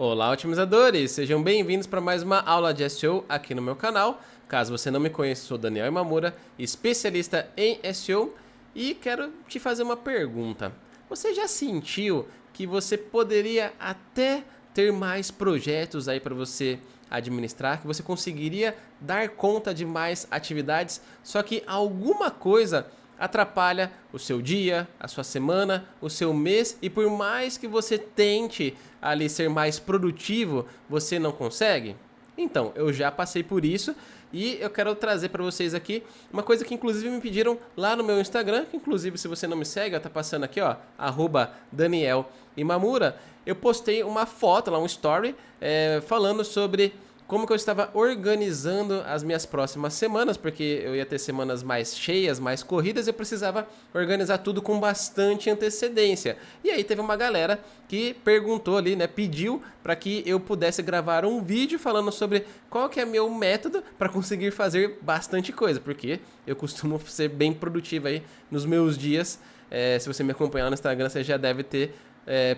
Olá, otimizadores! Sejam bem-vindos para mais uma aula de SEO aqui no meu canal. Caso você não me conheça, sou Daniel Imamura, especialista em SEO e quero te fazer uma pergunta. Você já sentiu que você poderia até ter mais projetos aí para você administrar, que você conseguiria dar conta de mais atividades, só que alguma coisa atrapalha o seu dia, a sua semana, o seu mês e por mais que você tente ali ser mais produtivo, você não consegue? Então, eu já passei por isso e eu quero trazer para vocês aqui uma coisa que inclusive me pediram lá no meu Instagram, que inclusive se você não me segue, ó, tá passando aqui, ó, @Daniel Imamura. Eu postei uma foto lá, um story, falando sobre como que eu estava organizando as minhas próximas semanas, porque eu ia ter semanas mais cheias, mais corridas, e eu precisava organizar tudo com bastante antecedência. E aí teve uma galera que perguntou ali, né, pediu para que eu pudesse gravar um vídeo falando sobre qual que é meu método para conseguir fazer bastante coisa, porque eu costumo ser bem produtivo aí nos meus dias. Se você me acompanhar no Instagram, você já deve ter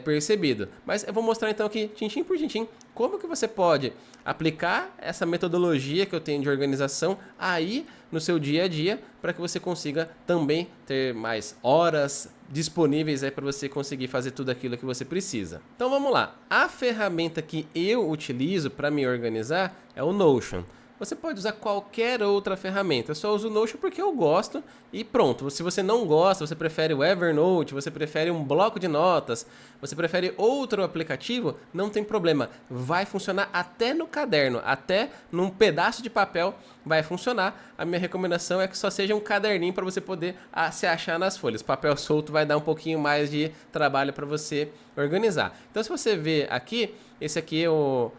percebido. Mas eu vou mostrar então aqui, tintim por tintim, como que você pode aplicar essa metodologia que eu tenho de organização aí no seu dia a dia para que você consiga também ter mais horas disponíveis aí para você conseguir fazer tudo aquilo que você precisa. Então vamos lá. A ferramenta que eu utilizo para me organizar é o Notion. Você pode usar qualquer outra ferramenta. Eu só uso o Notion porque eu gosto e pronto. Se você não gosta, você prefere o Evernote, você prefere um bloco de notas, você prefere outro aplicativo, não tem problema. Vai funcionar até no caderno, até num pedaço de papel vai funcionar. A minha recomendação é que só seja um caderninho para você poder se achar nas folhas. Papel solto vai dar um pouquinho mais de trabalho para você organizar. Então se você vê aqui, esse aqui é o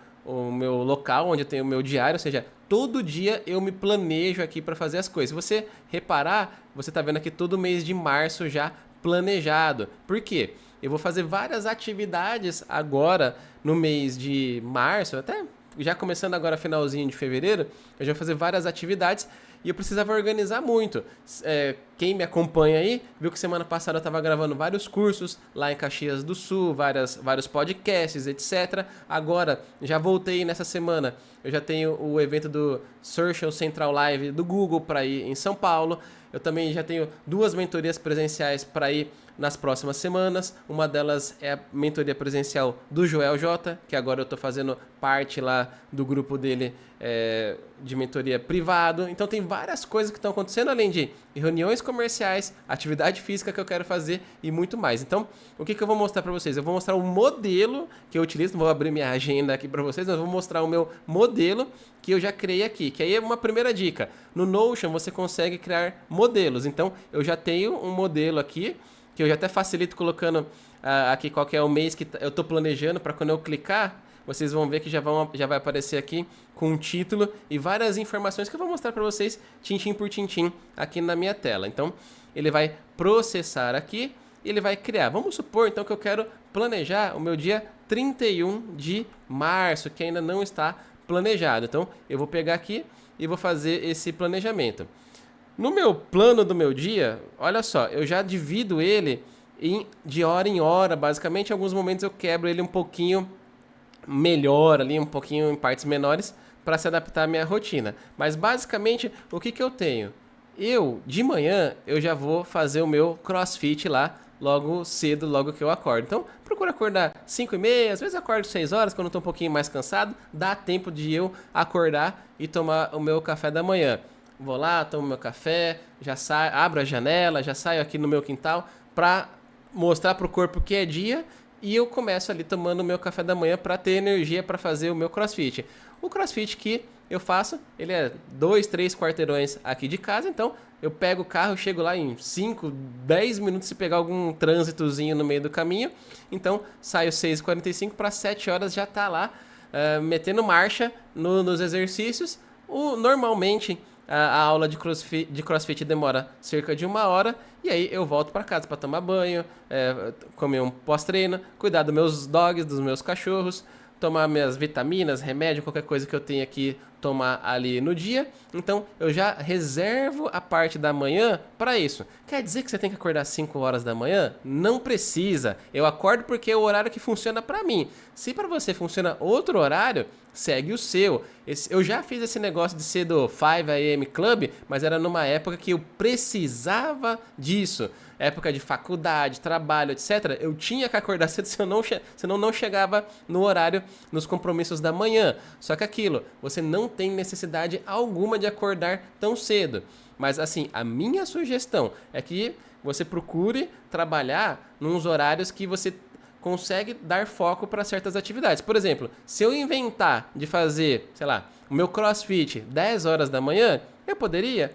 meu local onde eu tenho o meu diário, ou seja, todo dia eu me planejo aqui para fazer as coisas. Se você reparar, você está vendo aqui todo mês de março já planejado. Por quê? Eu vou fazer várias atividades agora no mês de março, até já começando agora finalzinho de fevereiro, eu já vou fazer várias atividades e eu precisava organizar muito. Quem me acompanha aí viu que semana passada eu estava gravando vários cursos lá em Caxias do Sul, vários podcasts, etc. Agora, já voltei nessa semana, eu já tenho o evento do Social Central Live do Google para ir em São Paulo. Eu também já tenho 2 mentorias presenciais para ir nas próximas semanas. Uma delas é a mentoria presencial do Joel J, que agora eu estou fazendo parte lá do grupo dele de mentoria privado. Então tem várias coisas que estão acontecendo, além de reuniões comerciais, atividade física que eu quero fazer e muito mais. Então, o que eu vou mostrar para vocês? Eu vou mostrar o modelo que eu utilizo, não vou abrir minha agenda aqui para vocês, mas vou mostrar o meu modelo que eu já criei aqui, que aí é uma primeira dica. No Notion você consegue criar modelos, então eu já tenho um modelo aqui, que eu já até facilito colocando aqui qual que é o mês que eu estou planejando, para quando eu clicar, vocês vão ver que já vai aparecer aqui com um título e várias informações que eu vou mostrar para vocês, tintim por tintim, aqui na minha tela. Então, ele vai processar aqui e ele vai criar. Vamos supor, então, que eu quero planejar o meu dia 31 de março, que ainda não está planejado. Então, eu vou pegar aqui e vou fazer esse planejamento. No meu plano do meu dia, olha só, eu já divido ele de hora em hora, basicamente. Em alguns momentos eu quebro ele um pouquinho melhor ali, um pouquinho em partes menores, para se adaptar à minha rotina. Mas basicamente, o que eu tenho? De manhã, eu já vou fazer o meu crossfit lá, logo cedo, logo que eu acordo. Então, procuro acordar 5h30, às vezes acordo 6 horas, quando eu estou um pouquinho mais cansado, dá tempo de eu acordar e tomar o meu café da manhã. Vou lá, tomo meu café, já saio, abro a janela, já saio aqui no meu quintal para mostrar para o corpo que é dia e eu começo ali tomando o meu café da manhã para ter energia para fazer o meu crossfit. O crossfit que eu faço, ele é 2, 3 quarteirões aqui de casa, então eu pego o carro, chego lá em 5, 10 minutos se pegar algum trânsitozinho no meio do caminho, então saio 6h45 para 7 horas já tá lá metendo marcha nos exercícios. Normalmente a aula de crossfit demora cerca de 1 hora e aí eu volto para casa para tomar banho, comer um pós-treino, cuidar dos meus dogs, dos meus cachorros, tomar minhas vitaminas, remédio, qualquer coisa que eu tenha aqui tomar ali no dia. Então eu já reservo a parte da manhã para isso. Quer dizer que você tem que acordar às 5 horas da manhã? Não precisa. Eu acordo porque é o horário que funciona para mim. Se para você funciona outro horário, segue o seu. Eu já fiz esse negócio de ser do 5 AM Club, mas era numa época que eu precisava disso. Época de faculdade, trabalho, etc. Eu tinha que acordar cedo, senão não chegava no horário, nos compromissos da manhã. Só que aquilo, você não tem necessidade alguma de acordar tão cedo. Mas assim, a minha sugestão é que você procure trabalhar nos horários que você consegue dar foco para certas atividades. Por exemplo, se eu inventar de fazer, sei lá, o meu CrossFit 10 horas da manhã, eu poderia,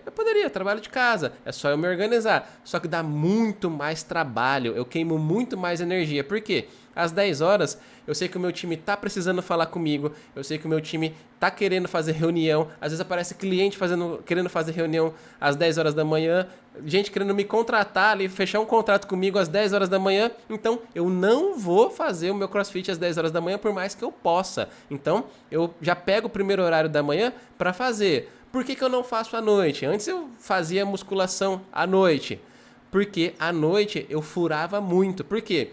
trabalho de casa, é só eu me organizar. Só que dá muito mais trabalho, eu queimo muito mais energia. Por quê? Às 10 horas, eu sei que o meu time tá precisando falar comigo, eu sei que o meu time tá querendo fazer reunião, às vezes aparece cliente querendo fazer reunião às 10 horas da manhã, gente querendo me contratar ali, fechar um contrato comigo às 10 horas da manhã, então eu não vou fazer o meu CrossFit às 10 horas da manhã por mais que eu possa. Então, eu já pego o primeiro horário da manhã para fazer. Por que eu não faço à noite? Antes eu fazia musculação à noite, porque à noite eu furava muito. Por quê?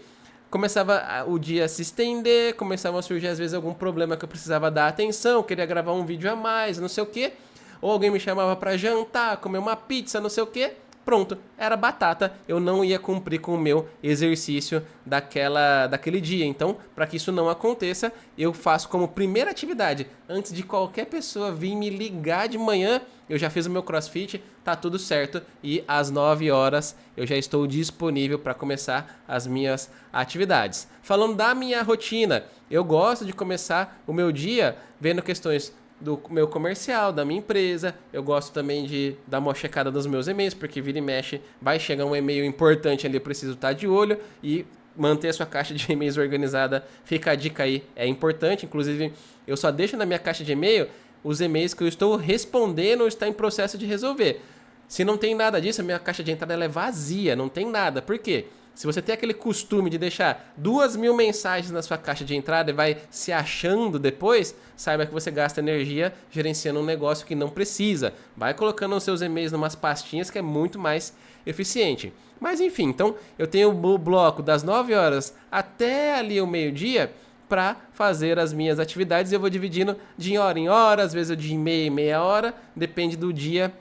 Começava o dia a se estender, começava a surgir às vezes algum problema que eu precisava dar atenção, queria gravar um vídeo a mais, não sei o quê. Ou alguém me chamava para jantar, comer uma pizza, não sei o quê. Pronto, era batata, eu não ia cumprir com o meu exercício daquele dia. Então, para que isso não aconteça, eu faço como primeira atividade, antes de qualquer pessoa vir me ligar de manhã, eu já fiz o meu CrossFit, tá tudo certo e às 9 horas eu já estou disponível para começar as minhas atividades. Falando da minha rotina, eu gosto de começar o meu dia vendo questões do meu comercial, da minha empresa. Eu gosto também de dar uma checada nos meus e-mails, porque vira e mexe, vai chegar um e-mail importante ali, eu preciso estar de olho e manter a sua caixa de e-mails organizada. Fica a dica aí, é importante. Inclusive, eu só deixo na minha caixa de e-mail os e-mails que eu estou respondendo ou está em processo de resolver. Se não tem nada disso, a minha caixa de entrada ela é vazia, não tem nada. Por quê? Se você tem aquele costume de deixar 2.000 mensagens na sua caixa de entrada e vai se achando depois, saiba que você gasta energia gerenciando um negócio que não precisa. Vai colocando os seus e-mails em umas pastinhas que é muito mais eficiente. Mas enfim, então eu tenho o bloco das 9 horas até ali o meio-dia para fazer as minhas atividades e eu vou dividindo de hora em hora, às vezes eu de meia em meia hora, depende do dia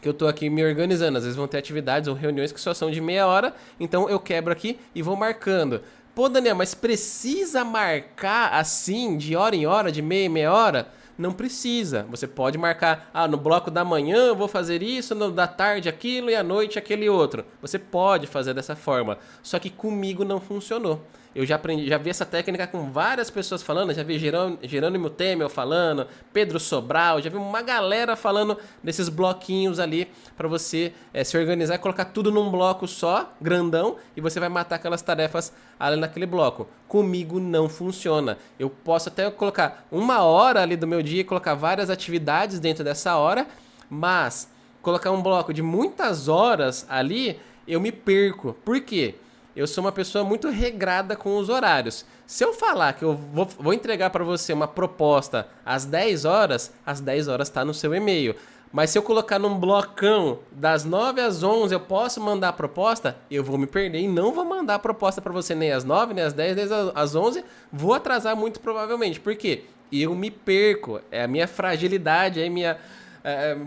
que eu tô aqui me organizando. Às vezes vão ter atividades ou reuniões que só são de meia hora, então eu quebro aqui e vou marcando. Pô, Daniel, mas precisa marcar assim, de hora em hora, de meia em meia hora? Não precisa. Você pode marcar, no bloco da manhã eu vou fazer isso, no da tarde aquilo e à noite aquele outro. Você pode fazer dessa forma, só que comigo não funcionou. Eu já aprendi, já vi essa técnica com várias pessoas falando, já vi Jerônimo Temel falando, Pedro Sobral, já vi uma galera falando desses bloquinhos ali para você se organizar e colocar tudo num bloco só, grandão, e você vai matar aquelas tarefas ali naquele bloco. Comigo não funciona. Eu posso até colocar 1 hora ali do meu dia e colocar várias atividades dentro dessa hora, mas colocar um bloco de muitas horas ali, eu me perco. Por quê? Eu sou uma pessoa muito regrada com os horários. Se eu falar que eu vou entregar para você uma proposta às 10 horas, às 10 horas está no seu e-mail. Mas se eu colocar num blocão das 9 às 11 eu posso mandar a proposta, eu vou me perder e não vou mandar a proposta para você nem às 9, nem às 10, nem às 11. Vou atrasar muito provavelmente. Por quê? Eu me perco. É a minha fragilidade, é a minha...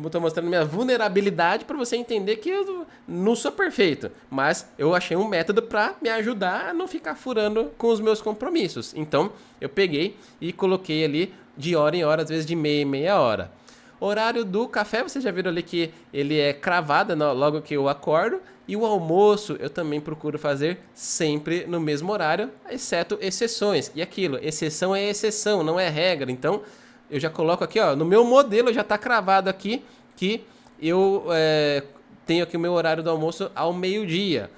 Estou mostrando minha vulnerabilidade para você entender que eu não sou perfeito, mas eu achei um método para me ajudar a não ficar furando com os meus compromissos. Então eu peguei e coloquei ali de hora em hora, às vezes de meia em meia hora. Horário do café, vocês já viram ali que ele é cravado logo que eu acordo. E o almoço eu também procuro fazer sempre no mesmo horário, exceto exceções. E aquilo, exceção é exceção, não é regra. Então eu já coloco aqui, ó, no meu modelo já está cravado aqui que eu tenho aqui o meu horário do almoço ao meio-dia.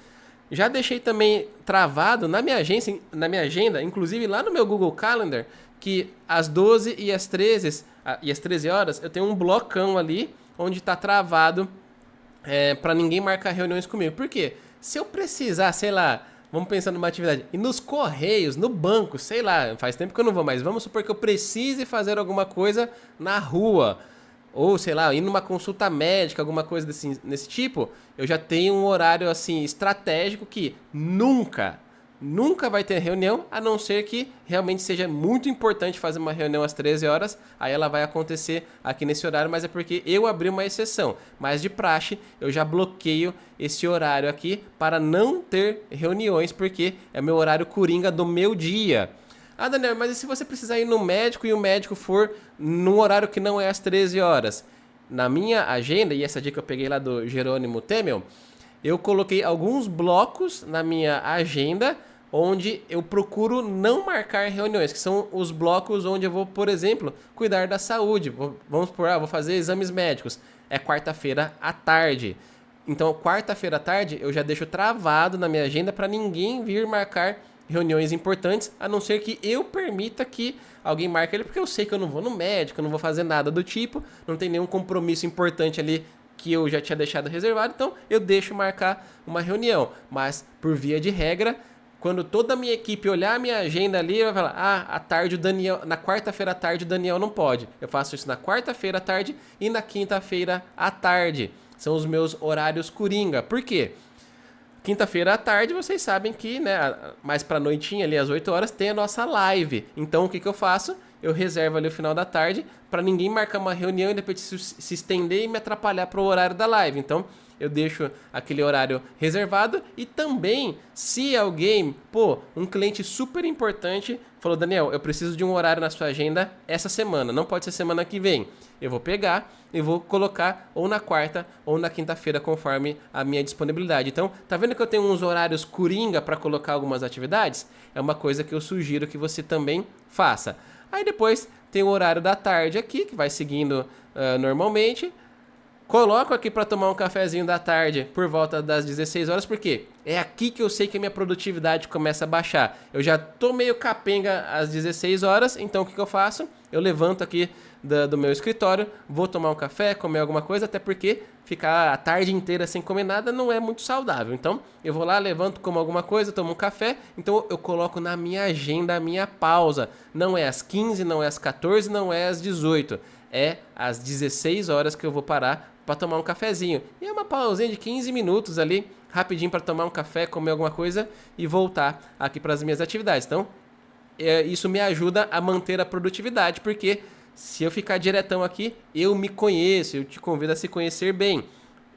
Já deixei também travado na minha agenda, inclusive lá no meu Google Calendar, que às 12 e às 13 horas eu tenho um blocão ali onde está travado para ninguém marcar reuniões comigo. Por quê? Se eu precisar, sei lá, vamos pensar numa atividade. E nos correios, no banco, sei lá, faz tempo que eu não vou mais. Vamos supor que eu precise fazer alguma coisa na rua. Ou, sei lá, ir numa consulta médica, alguma coisa nesse tipo. Eu já tenho um horário, assim, estratégico que nunca vai ter reunião, a não ser que realmente seja muito importante fazer uma reunião às 13 horas, aí ela vai acontecer aqui nesse horário, mas é porque eu abri uma exceção. Mas de praxe, eu já bloqueio esse horário aqui para não ter reuniões, porque é meu horário coringa do meu dia. Ah, Daniel, mas e se você precisar ir no médico e o médico for num horário que não é às 13 horas? Na minha agenda, e essa dica eu peguei lá do Jerônimo Temel, eu coloquei alguns blocos na minha agenda onde eu procuro não marcar reuniões, que são os blocos onde eu vou, por exemplo, cuidar da saúde. Vamos por, vou fazer exames médicos. É quarta-feira à tarde. Então, quarta-feira à tarde, eu já deixo travado na minha agenda para ninguém vir marcar reuniões importantes, a não ser que eu permita que alguém marque ele, porque eu sei que eu não vou no médico, eu não vou fazer nada do tipo, não tem nenhum compromisso importante ali que eu já tinha deixado reservado, então eu deixo marcar uma reunião. Mas, por via de regra, quando toda a minha equipe olhar a minha agenda ali, vai falar, à tarde o Daniel, na quarta-feira à tarde o Daniel não pode. Eu faço isso na quarta-feira à tarde e na quinta-feira à tarde. São os meus horários coringa. Por quê? Quinta-feira à tarde, vocês sabem que, né, mais pra noitinha ali, às 8 horas, tem a nossa live. Então, o que eu faço? Eu reservo ali o final da tarde para ninguém marcar uma reunião e depois se estender e me atrapalhar pro horário da live. Então, eu deixo aquele horário reservado e também, se alguém, um cliente super importante falou, Daniel, eu preciso de um horário na sua agenda essa semana, não pode ser semana que vem. Eu vou pegar e vou colocar ou na quarta ou na quinta-feira, conforme a minha disponibilidade. Então, tá vendo que eu tenho uns horários coringa para colocar algumas atividades? É uma coisa que eu sugiro que você também faça. Aí depois tem o horário da tarde aqui, que vai seguindo normalmente. Coloco aqui para tomar um cafezinho da tarde por volta das 16 horas, porque é aqui que eu sei que a minha produtividade começa a baixar. Eu já tô meio capenga às 16 horas, então o que eu faço? Eu levanto aqui do meu escritório, vou tomar um café, comer alguma coisa, até porque ficar a tarde inteira sem comer nada não é muito saudável. Então eu vou lá, levanto, como alguma coisa, tomo um café, então eu coloco na minha agenda a minha pausa. Não é às 15, não é às 14, não é às 18. É às 16 horas que eu vou parar para tomar um cafezinho. E é uma pausinha de 15 minutos ali, rapidinho para tomar um café, comer alguma coisa e voltar aqui para as minhas atividades. Então, isso me ajuda a manter a produtividade, porque se eu ficar diretão aqui, eu me conheço, eu te convido a se conhecer bem.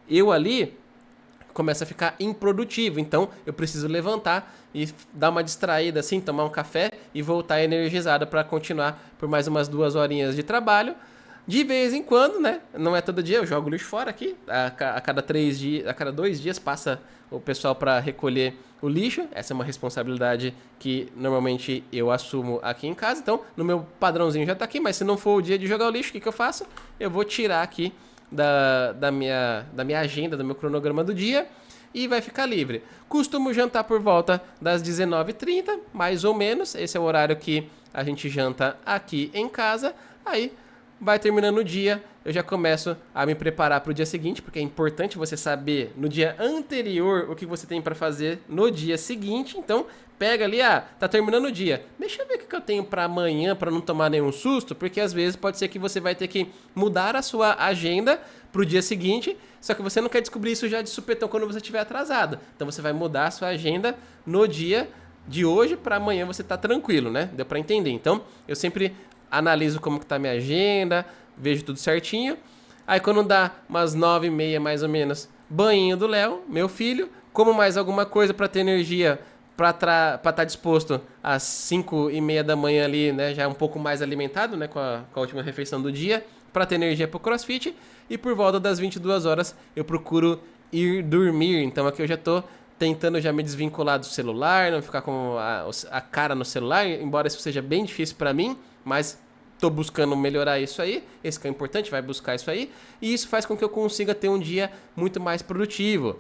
Eu ali começo a ficar improdutivo, então eu preciso levantar e dar uma distraída assim, tomar um café e voltar energizado para continuar por mais umas 2 horinhas de trabalho. De vez em quando, né? Não é todo dia, eu jogo lixo fora aqui. A cada 3 dias, a cada 2 dias passa o pessoal para recolher o lixo. Essa é uma responsabilidade que normalmente eu assumo aqui em casa. Então, no meu padrãozinho já tá aqui, mas se não for o dia de jogar o lixo, o que eu faço? Eu vou tirar aqui da minha agenda, do meu cronograma do dia e vai ficar livre. Costumo jantar por volta das 19h30, mais ou menos. Esse é o horário que a gente janta aqui em casa. Aí vai terminando o dia, eu já começo a me preparar para o dia seguinte, porque é importante você saber no dia anterior o que você tem para fazer no dia seguinte. Então, pega ali, tá terminando o dia. Deixa eu ver o que eu tenho para amanhã para não tomar nenhum susto, porque às vezes pode ser que você vai ter que mudar a sua agenda para o dia seguinte, só que você não quer descobrir isso já de supetão quando você estiver atrasado. Então, você vai mudar a sua agenda no dia de hoje para amanhã você tá tranquilo, né? Deu para entender. Então, eu sempre analiso como que tá a minha agenda, vejo tudo certinho. Aí quando dá umas 9h30 mais ou menos, banhinho do Léo, meu filho, como mais alguma coisa para ter energia para estar disposto às 5h30 da manhã ali, né, já um pouco mais alimentado, né, com a última refeição do dia, para ter energia para o CrossFit. E por volta das 22 horas eu procuro ir dormir. Então aqui eu já tô tentando já me desvincular do celular, não ficar com a cara no celular, embora isso seja bem difícil para mim, mas tô buscando melhorar isso aí, esse que é importante, vai buscar isso aí, e isso faz com que eu consiga ter um dia muito mais produtivo.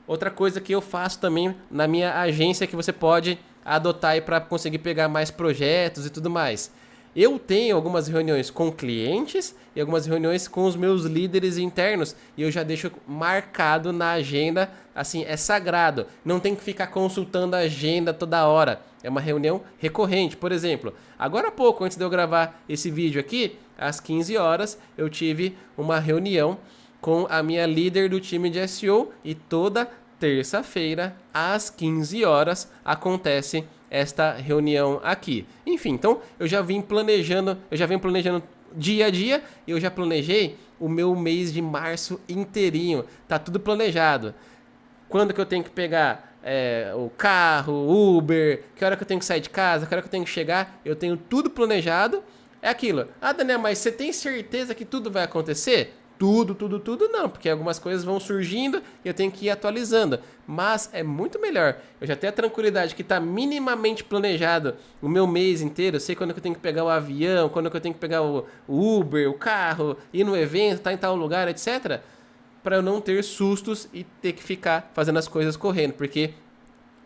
Outra coisa que eu faço também na minha agência que você pode adotar aí para conseguir pegar mais projetos e tudo mais. Eu tenho algumas reuniões com clientes e algumas reuniões com os meus líderes internos e eu já deixo marcado na agenda, assim, é sagrado. Não tem que ficar consultando a agenda toda hora. É uma reunião recorrente. Por exemplo, agora há pouco, antes de eu gravar esse vídeo aqui, às 15 horas, eu tive uma reunião com a minha líder do time de SEO e toda terça-feira, às 15 horas, acontece esta reunião aqui. Enfim, então eu já venho planejando dia a dia e eu já planejei o meu mês de março inteirinho. Tá tudo planejado. Quando que eu tenho que pegar o carro, o Uber, que hora que eu tenho que sair de casa, que hora que eu tenho que chegar, eu tenho tudo planejado. É aquilo. Ah, Daniel, mas você tem certeza que tudo vai acontecer? Tudo não, porque algumas coisas vão surgindo e eu tenho que ir atualizando. Mas é muito melhor. Eu já tenho a tranquilidade que está minimamente planejado o meu mês inteiro. Eu sei quando que eu tenho que pegar o avião, quando que eu tenho que pegar o Uber, o carro, ir no evento, estar em tal lugar, etc. Para eu não ter sustos e ter que ficar fazendo as coisas correndo. Porque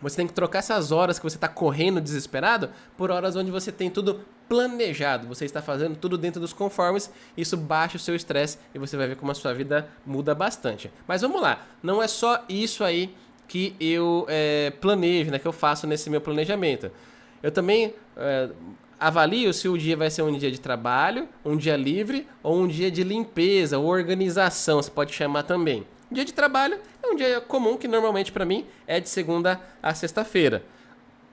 você tem que trocar essas horas que você está correndo desesperado por horas onde você tem tudo planejado. Você está fazendo tudo dentro dos conformes. Isso baixa o seu estresse e você vai ver como a sua vida muda bastante. Mas vamos lá. Não é só isso aí que eu planejo, né? Que eu faço nesse meu planejamento. Eu também avalio se o dia vai ser um dia de trabalho, um dia livre ou um dia de limpeza ou organização. Você pode chamar também. Dia de trabalho é um dia comum que normalmente para mim é de segunda a sexta-feira.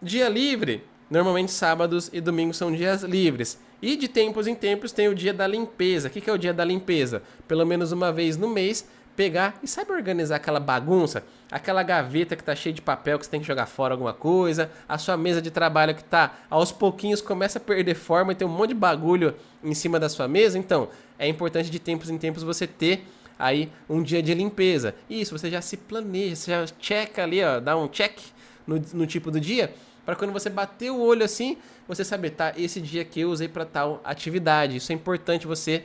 Dia livre, normalmente sábados e domingos são dias livres. E de tempos em tempos tem o dia da limpeza. O que é o dia da limpeza? Pelo menos uma vez no mês, pegar e sabe organizar aquela bagunça? Aquela gaveta que tá cheia de papel que você tem que jogar fora alguma coisa, a sua mesa de trabalho que tá aos pouquinhos começa a perder forma e tem um monte de bagulho em cima da sua mesa. Então, é importante de tempos em tempos você ter aí um dia de limpeza. Isso, você já se planeja, você já checa ali, ó, dá um check no tipo do dia, para quando você bater o olho assim, você saber, tá, esse dia que eu usei para tal atividade. Isso é importante você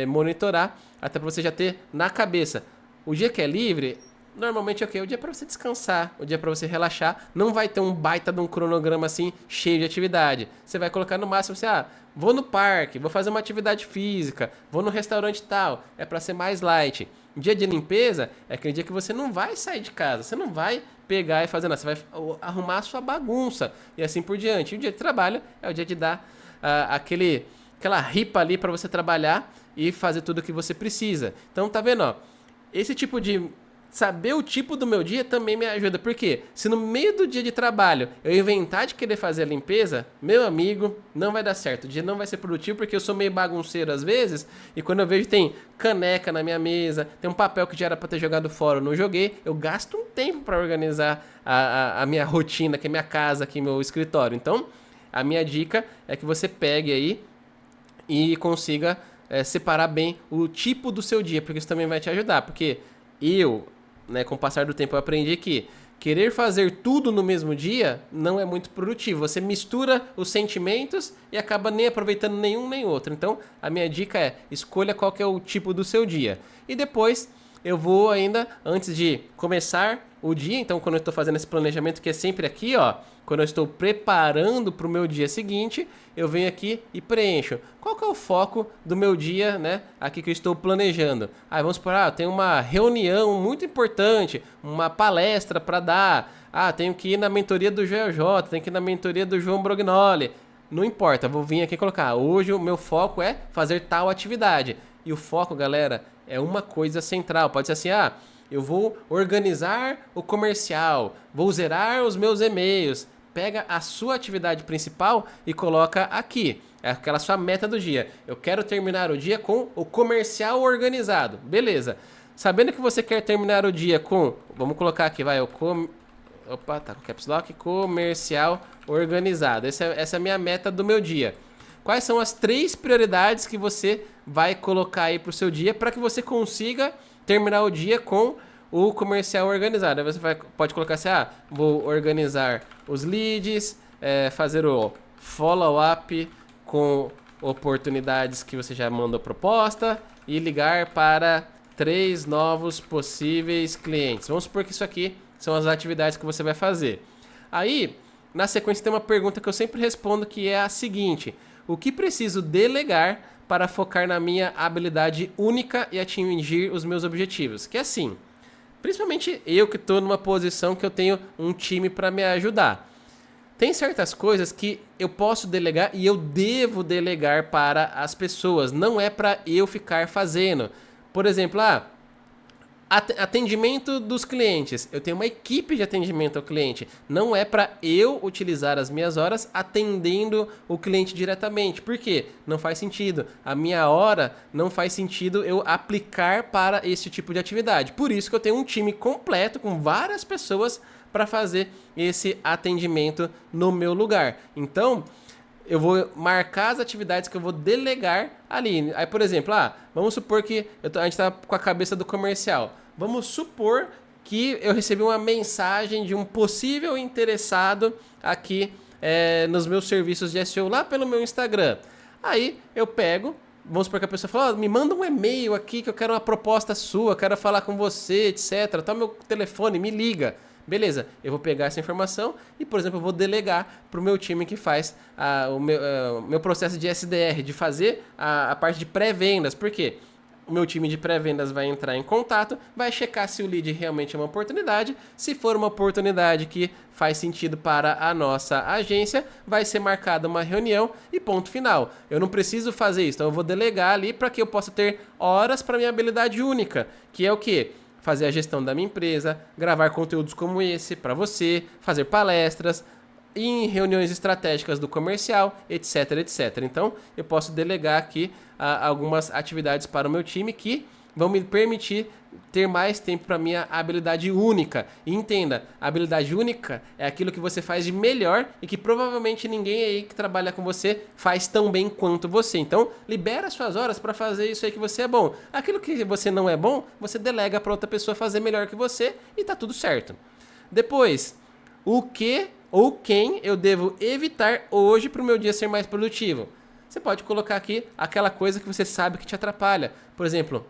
monitorar, até para você já ter na cabeça. O dia que é livre, normalmente é o quê? O dia para você descansar, o dia para você relaxar. Não vai ter um baita de um cronograma assim, cheio de atividade. Você vai colocar no máximo assim, vou no parque, vou fazer uma atividade física, vou no restaurante tal. É para ser mais light. Dia de limpeza é aquele dia que você não vai sair de casa, você não vai pegar e fazer nada, você vai arrumar a sua bagunça e assim por diante. E o dia de trabalho é o dia de dar aquela ripa ali para você trabalhar e fazer tudo o que você precisa. Então tá vendo, ó, esse tipo de saber o tipo do meu dia também me ajuda. Porque se no meio do dia de trabalho eu inventar de querer fazer a limpeza, meu amigo, não vai dar certo. O dia não vai ser produtivo porque eu sou meio bagunceiro às vezes. E quando eu vejo tem caneca na minha mesa, tem um papel que já era para ter jogado fora, eu não joguei. Eu gasto um tempo para organizar a minha rotina, que é minha casa, aqui meu escritório. Então, a minha dica é que você pegue aí e consiga separar bem o tipo do seu dia, porque isso também vai te ajudar. Porque com o passar do tempo eu aprendi que querer fazer tudo no mesmo dia não é muito produtivo. Você mistura os sentimentos e acaba nem aproveitando nenhum nem outro. Então, a minha dica é, escolha qual que é o tipo do seu dia. E depois, eu vou ainda, antes de começar o dia, então quando eu estou fazendo esse planejamento, que é sempre aqui, ó, quando eu estou preparando para o meu dia seguinte, eu venho aqui e preencho. Qual que é o foco do meu dia, né? Aqui que eu estou planejando. Vamos supor, eu tenho uma reunião muito importante, uma palestra para dar. Tenho que ir na mentoria do JJ, tenho que ir na mentoria do João Brognoli. Não importa, vou vir aqui e colocar. Hoje o meu foco é fazer tal atividade. E o foco, galera, é uma coisa central. Pode ser assim, eu vou organizar o comercial, vou zerar os meus e-mails. Pega a sua atividade principal e coloca aqui. É aquela sua meta do dia. Eu quero terminar o dia com o comercial organizado. Beleza. Sabendo que você quer terminar o dia com... Vamos colocar aqui, vai. Opa, tá com caps lock. Comercial organizado. Essa é a minha meta do meu dia. Quais são as 3 prioridades que você vai colocar aí pro seu dia para que você consiga terminar o dia com o comercial organizado? Aí você pode colocar assim, vou organizar os leads, fazer o follow-up com oportunidades que você já mandou proposta e ligar para 3 novos possíveis clientes. Vamos supor que isso aqui são as atividades que você vai fazer. Aí, na sequência tem uma pergunta que eu sempre respondo, que é a seguinte: o que preciso delegar para focar na minha habilidade única e atingir os meus objetivos. Que é assim, principalmente eu que estou numa posição que eu tenho um time para me ajudar. Tem certas coisas que eu posso delegar e eu devo delegar para as pessoas. Não é para eu ficar fazendo. Por exemplo, atendimento dos clientes. Eu tenho uma equipe de atendimento ao cliente. Não é para eu utilizar as minhas horas atendendo o cliente diretamente. Por quê? Não faz sentido. A minha hora não faz sentido eu aplicar para esse tipo de atividade. Por isso que eu tenho um time completo com várias pessoas para fazer esse atendimento no meu lugar. Então, eu vou marcar as atividades que eu vou delegar ali. Aí, por exemplo, vamos supor que a gente está com a cabeça do comercial. Vamos supor que eu recebi uma mensagem de um possível interessado aqui nos meus serviços de SEO lá pelo meu Instagram. Aí eu pego, vamos supor que a pessoa fala, me manda um e-mail aqui que eu quero uma proposta sua, quero falar com você, etc. Tá meu telefone, me liga. Beleza, eu vou pegar essa informação e, por exemplo, eu vou delegar para o meu time que faz o meu processo de SDR, de fazer a parte de pré-vendas. Por quê? O meu time de pré-vendas vai entrar em contato, vai checar se o lead realmente é uma oportunidade. Se for uma oportunidade que faz sentido para a nossa agência, vai ser marcada uma reunião e ponto final. Eu não preciso fazer isso, então eu vou delegar ali para que eu possa ter horas para minha habilidade única, que é o quê? Fazer a gestão da minha empresa, gravar conteúdos como esse para você, fazer palestras, ir em reuniões estratégicas do comercial, etc, etc. Então, eu posso delegar aqui algumas atividades para o meu time que vão me permitir ter mais tempo para minha habilidade única. E entenda, a habilidade única é aquilo que você faz de melhor e que provavelmente ninguém aí que trabalha com você faz tão bem quanto você. Então, libera suas horas para fazer isso aí que você é bom. Aquilo que você não é bom, você delega para outra pessoa fazer melhor que você e tá tudo certo. Depois, o que ou quem eu devo evitar hoje para o meu dia ser mais produtivo? Você pode colocar aqui aquela coisa que você sabe que te atrapalha. Por exemplo,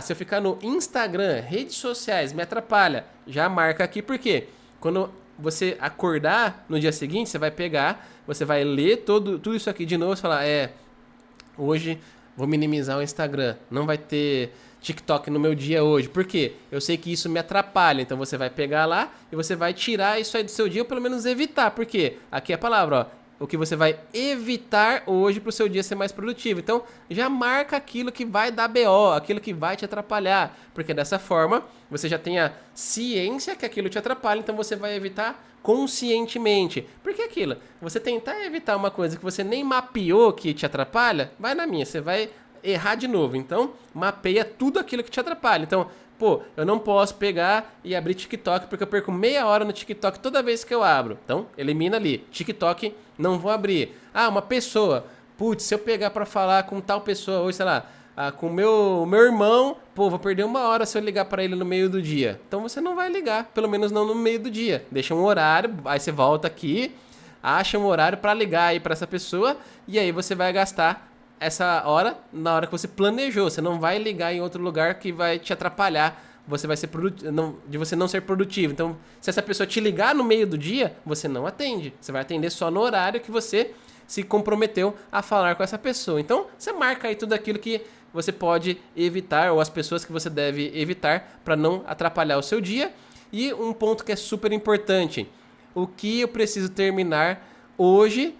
se eu ficar no Instagram, redes sociais, me atrapalha. Já marca aqui, porque quando você acordar no dia seguinte, você vai pegar, você vai ler tudo isso aqui de novo e falar, hoje vou minimizar o Instagram, não vai ter TikTok no meu dia hoje. Por quê? Eu sei que isso me atrapalha, então você vai pegar lá e você vai tirar isso aí do seu dia, ou pelo menos evitar. Por quê? Aqui é a palavra, o que você vai evitar hoje para o seu dia ser mais produtivo. Então, já marca aquilo que vai dar BO, aquilo que vai te atrapalhar, porque dessa forma você já tem a ciência que aquilo te atrapalha, então você vai evitar conscientemente. Porque aquilo, você tentar evitar uma coisa que você nem mapeou que te atrapalha, vai na minha, você vai errar de novo. Então, mapeia tudo aquilo que te atrapalha. Então, eu não posso pegar e abrir TikTok porque eu perco meia hora no TikTok toda vez que eu abro. Então, elimina ali. TikTok, não vou abrir. Uma pessoa. Se eu pegar pra falar com tal pessoa hoje, sei lá, com o meu irmão, vou perder uma hora se eu ligar pra ele no meio do dia. Então, você não vai ligar, pelo menos não no meio do dia. Deixa um horário, aí você volta aqui, acha um horário pra ligar aí pra essa pessoa e aí você vai gastar essa hora na hora que você planejou. Você não vai ligar em outro lugar que vai te atrapalhar. Você vai ser de você não ser produtivo. Então, se essa pessoa te ligar no meio do dia, você não atende. Você vai atender só no horário que você se comprometeu a falar com essa pessoa. Então, você marca aí tudo aquilo que você pode evitar, ou as pessoas que você deve evitar, para não atrapalhar o seu dia. E um ponto que é super importante: o que eu preciso terminar hoje,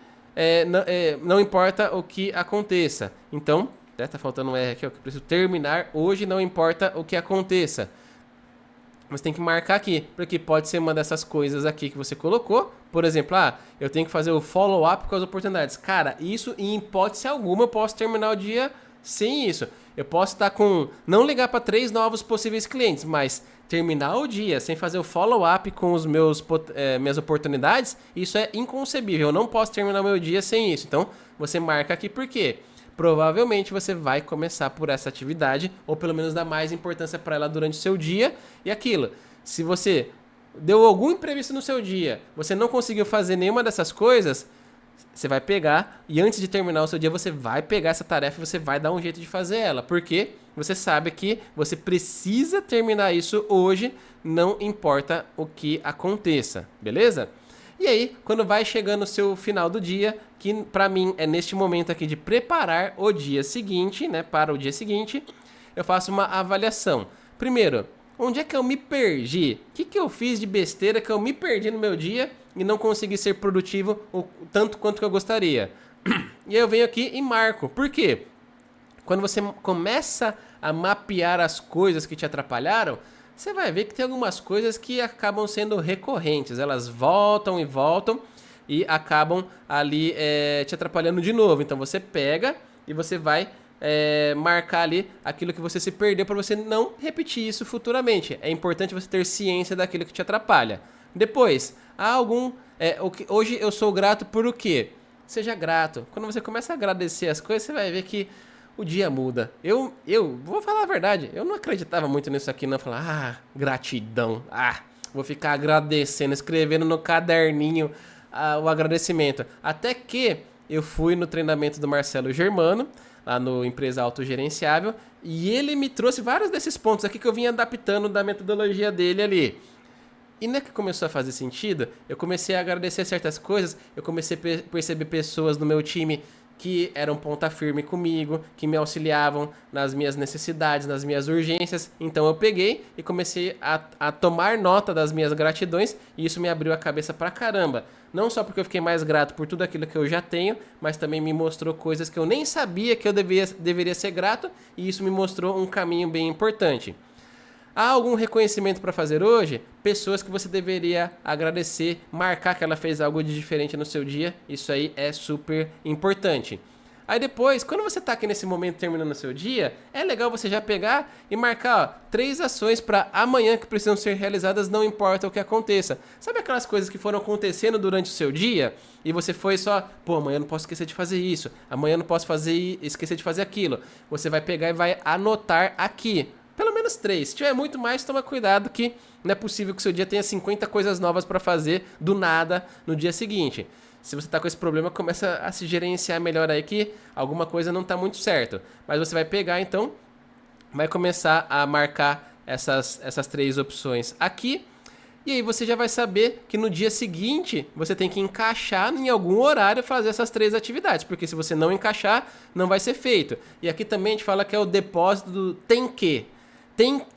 não importa o que aconteça. Então, tá faltando um R aqui, ó, que eu preciso terminar hoje, não importa o que aconteça. Você tem que marcar aqui, porque pode ser uma dessas coisas aqui que você colocou. Por exemplo, eu tenho que fazer o follow-up com as oportunidades. Cara, isso em hipótese alguma eu posso terminar o dia sem isso. Eu posso estar não ligar para 3 novos possíveis clientes, mas terminar o dia sem fazer o follow-up com os minhas oportunidades, isso é inconcebível. Eu não posso terminar o meu dia sem isso. Então, você marca aqui por quê? Provavelmente você vai começar por essa atividade, ou pelo menos dar mais importância para ela durante o seu dia. E aquilo, se você deu algum imprevisto no seu dia, você não conseguiu fazer nenhuma dessas coisas, você vai pegar e antes de terminar o seu dia, você vai pegar essa tarefa e você vai dar um jeito de fazer ela. Porque você sabe que você precisa terminar isso hoje, não importa o que aconteça, beleza? E aí, quando vai chegando o seu final do dia, que pra mim é neste momento aqui de preparar o dia seguinte, né, para o dia seguinte, eu faço uma avaliação. Primeiro, onde é que eu me perdi? O que eu fiz de besteira que eu me perdi no meu dia e não consegui ser produtivo o tanto quanto que eu gostaria? E aí eu venho aqui e marco. Por quê? Quando você começa a mapear as coisas que te atrapalharam, você vai ver que tem algumas coisas que acabam sendo recorrentes. Elas voltam e acabam ali te atrapalhando de novo. Então você pega e você vai marcar ali aquilo que você se perdeu para você não repetir isso futuramente. É importante você ter ciência daquilo que te atrapalha. Depois, há algum... hoje eu sou grato por o quê? Seja grato. Quando você começa a agradecer as coisas, você vai ver que o dia muda. Eu vou falar a verdade, eu não acreditava muito nisso aqui, não. Falar, gratidão. Vou ficar agradecendo, escrevendo no caderninho o agradecimento. Até que eu fui no treinamento do Marcelo Germano, lá no Empresa Autogerenciável, e ele me trouxe vários desses pontos aqui que eu vim adaptando da metodologia dele ali. E não é que começou a fazer sentido? Eu comecei a agradecer certas coisas, eu comecei a perceber pessoas no meu time que eram ponta firme comigo, que me auxiliavam nas minhas necessidades, nas minhas urgências. Então eu peguei e comecei a tomar nota das minhas gratidões e isso me abriu a cabeça pra caramba. Não só porque eu fiquei mais grato por tudo aquilo que eu já tenho, mas também me mostrou coisas que eu nem sabia que eu deveria ser grato e isso me mostrou um caminho bem importante. Há algum reconhecimento para fazer hoje? Pessoas que você deveria agradecer, marcar que ela fez algo de diferente no seu dia. Isso aí é super importante. Aí depois, quando você está aqui nesse momento terminando o seu dia, é legal você já pegar e marcar 3 ações para amanhã que precisam ser realizadas, não importa o que aconteça. Sabe aquelas coisas que foram acontecendo durante o seu dia e você foi só, amanhã eu não posso esquecer de fazer isso, amanhã eu não posso esquecer de fazer aquilo. Você vai pegar e vai anotar aqui. Pelo menos 3. Se tiver muito mais, toma cuidado que não é possível que o seu dia tenha 50 coisas novas para fazer do nada no dia seguinte. Se você tá com esse problema, começa a se gerenciar melhor aí que alguma coisa não tá muito certo. Mas você vai pegar, então, vai começar a marcar essas 3 opções aqui. E aí você já vai saber que no dia seguinte você tem que encaixar em algum horário fazer essas 3 atividades. Porque se você não encaixar, não vai ser feito. E aqui também a gente fala que é o depósito do tem que.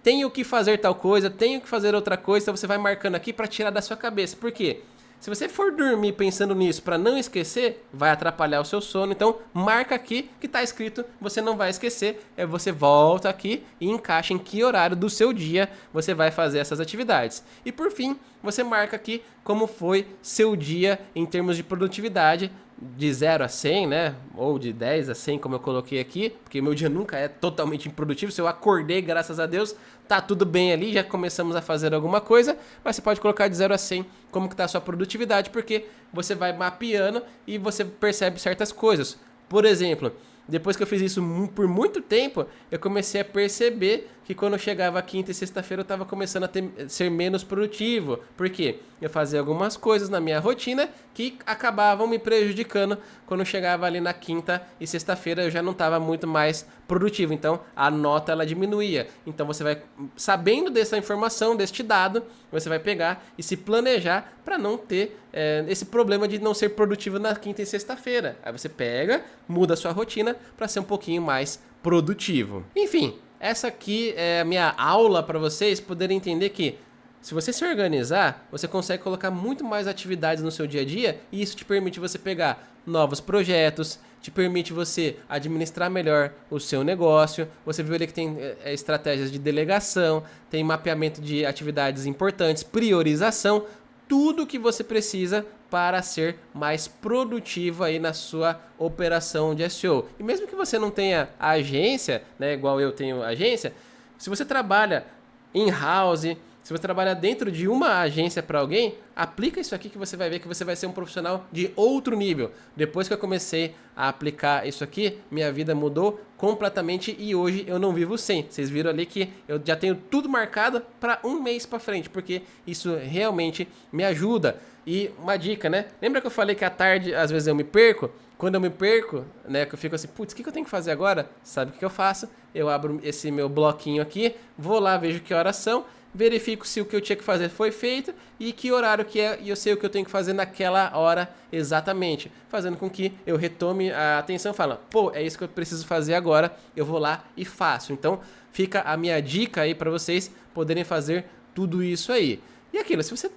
Tenho que fazer tal coisa, tenho que fazer outra coisa, então você vai marcando aqui para tirar da sua cabeça. Por quê? Se você for dormir pensando nisso para não esquecer, vai atrapalhar o seu sono. Então, marca aqui que está escrito, você não vai esquecer. Você volta aqui e encaixa em que horário do seu dia você vai fazer essas atividades. E por fim, você marca aqui como foi seu dia em termos de produtividade, de 0 a 100, né? Ou de 10 a 100, como eu coloquei aqui, porque meu dia nunca é totalmente improdutivo. Se eu acordei, graças a Deus, tá tudo bem ali, já começamos a fazer alguma coisa, mas você pode colocar de 0 a 100 como que tá a sua produtividade, porque você vai mapeando e você percebe certas coisas. Por exemplo, depois que eu fiz isso por muito tempo, eu comecei a perceber que quando eu chegava quinta e sexta-feira eu estava começando a ser menos produtivo. Por quê? Eu fazia algumas coisas na minha rotina que acabavam me prejudicando. Quando eu chegava ali na quinta e sexta-feira eu já não estava muito mais produtivo. Então a nota ela diminuía. Então você vai, sabendo dessa informação, deste dado, você vai pegar e se planejar para não ter esse problema de não ser produtivo na quinta e sexta-feira. Aí você pega, muda a sua rotina para ser um pouquinho mais produtivo. Enfim, essa aqui é a minha aula para vocês poderem entender que se você se organizar, você consegue colocar muito mais atividades no seu dia a dia e isso te permite você pegar novos projetos, te permite você administrar melhor o seu negócio. Você viu ali que tem estratégias de delegação, tem mapeamento de atividades importantes, priorização, tudo que você precisa para ser mais produtivo aí na sua operação de SEO. E mesmo que você não tenha agência, né, igual eu tenho agência, se você trabalha in-house, se você trabalha dentro de uma agência para alguém, aplica isso aqui que você vai ver que você vai ser um profissional de outro nível. Depois que eu comecei a aplicar isso aqui, minha vida mudou completamente e hoje eu não vivo sem. Vocês viram ali que eu já tenho tudo marcado para um mês para frente, porque isso realmente me ajuda. E uma dica, né? Lembra que eu falei que à tarde às vezes eu me perco? Quando eu me perco, né, que eu fico assim, putz, o que eu tenho que fazer agora? Sabe o que eu faço? Eu abro esse meu bloquinho aqui, vou lá, vejo que horas são, verifico se o que eu tinha que fazer foi feito e que horário que é, e eu sei o que eu tenho que fazer naquela hora exatamente, fazendo com que eu retome a atenção e falo, pô, é isso que eu preciso fazer agora, eu vou lá e faço. Então fica a minha dica aí para vocês poderem fazer tudo isso aí. E aquilo, se você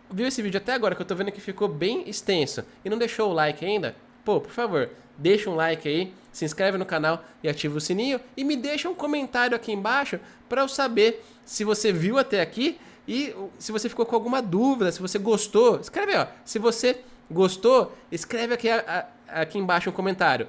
viu esse vídeo até agora, que eu tô vendo que ficou bem extenso e não deixou o like ainda, pô, por favor, deixa um like aí, se inscreve no canal e ativa o sininho e me deixa um comentário aqui embaixo para eu saber se você viu até aqui e se você ficou com alguma dúvida, se você gostou. Escreve aí, ó. Se você gostou, escreve aqui embaixo um comentário.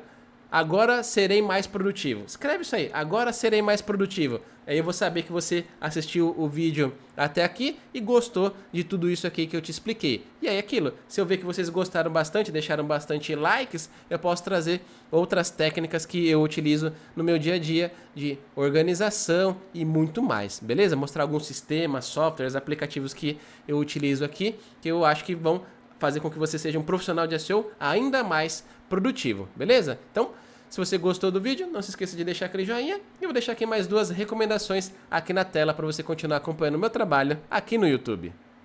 Agora serei mais produtivo. Escreve isso aí. Agora serei mais produtivo. Aí eu vou saber que você assistiu o vídeo até aqui e gostou de tudo isso aqui que eu te expliquei. E aí aquilo, se eu ver que vocês gostaram bastante, deixaram bastante likes, eu posso trazer outras técnicas que eu utilizo no meu dia a dia de organização e muito mais, beleza? Mostrar alguns sistemas, softwares, aplicativos que eu utilizo aqui, que eu acho que vão fazer com que você seja um profissional de SEO ainda mais produtivo, beleza? Então, se você gostou do vídeo, não se esqueça de deixar aquele joinha e eu vou deixar aqui mais 2 recomendações aqui na tela para você continuar acompanhando o meu trabalho aqui no YouTube.